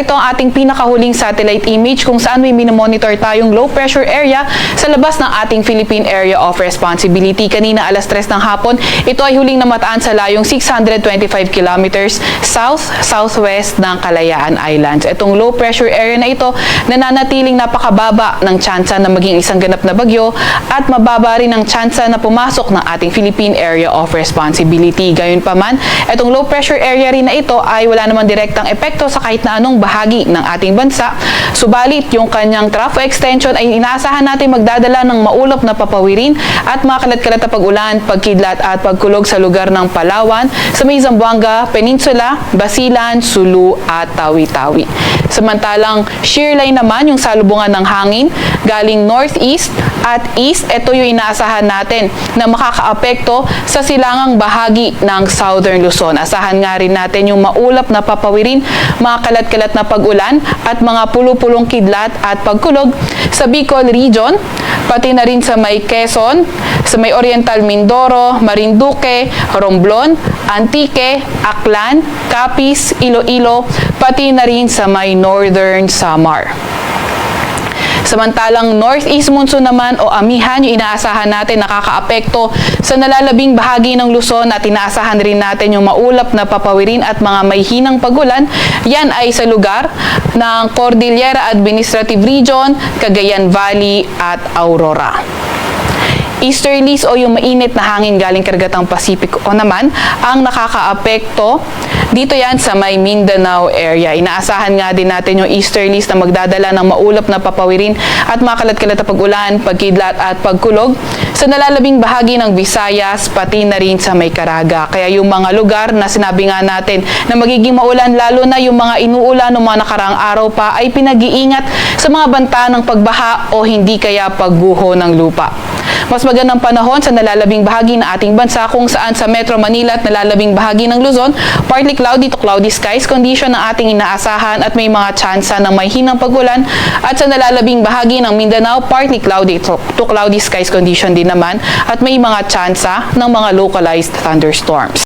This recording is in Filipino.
Ito ang ating pinakahuling satellite image kung saan may minomonitor tayong low pressure area sa labas ng ating Philippine Area of Responsibility. Kanina alas 3 ng hapon, ito ay huling namataan sa layong 625 kilometers south-southwest ng Kalayaan Islands. Itong low pressure area na ito nananatiling napakababa ng tsansa na maging isang ganap na bagyo at mababa rin ang tsansa na pumasok ng ating Philippine Area of Responsibility. Gayunpaman, itong low pressure area rin na ito ay wala namang direktang epekto sa kahit na anong bahagi ng ating bansa. Subalit, yung kanyang trafo extension ay inaasahan natin magdadala ng maulap na papawirin at mga kalat-kalat na pag-ulan, pagkidlat at pagkulog sa lugar ng Palawan, sa may Zamboanga Peninsula, Basilan, Sulu at Tawi-Tawi. Samantalang shear line naman yung salubungan ng hangin galing northeast at east. Ito yung inaasahan natin na makakaapekto sa silangang bahagi ng Southern Luzon. Asahan nga rin natin yung maulap na papawirin, mga kalat-kalat na pag-ulan at mga pulo-pulong kidlat at pagkulog sa Bicol Region, pati na rin sa may Quezon, sa may Oriental Mindoro, Marinduque, Romblon, Antique, Aklan, Capiz, Iloilo, pati na rin sa may Northern Samar. Samantalang northeast monsoon naman o amihan yung inaasahan natin nakakaapekto sa nalalabing bahagi ng Luzon at inaasahan rin natin yung maulap na papawirin at mga may hinang pagulan. Yan ay sa lugar ng Cordillera Administrative Region, Cagayan Valley at Aurora. Easterlies o yung mainit na hangin galing karagatang Pasipiko naman ang nakakaapekto dito yan sa may Mindanao area. Inaasahan nga din natin yung easterlies na magdadala ng maulap na papawirin at mga kalat-kalat na pag-ulan, pagkidlat at pagkulog sa nalalabing bahagi ng Visayas, pati na rin sa may Caraga. Kaya yung mga lugar na sinabi nga natin na magiging maulan, lalo na yung mga inuulan ng mga nakaraang araw pa, ay pinag-iingat sa mga banta ng pagbaha o hindi kaya pagguho ng lupa. Mas magandang panahon sa nalalabing bahagi ng ating bansa kung saan sa Metro Manila at nalalabing bahagi ng Luzon, partly cloudy to cloudy skies condition ang ating inaasahan at may mga tsansa ng may hinang pag-ulan, at sa nalalabing bahagi ng Mindanao, partly cloudy to cloudy skies condition din naman at may mga tsansa ng mga localized thunderstorms.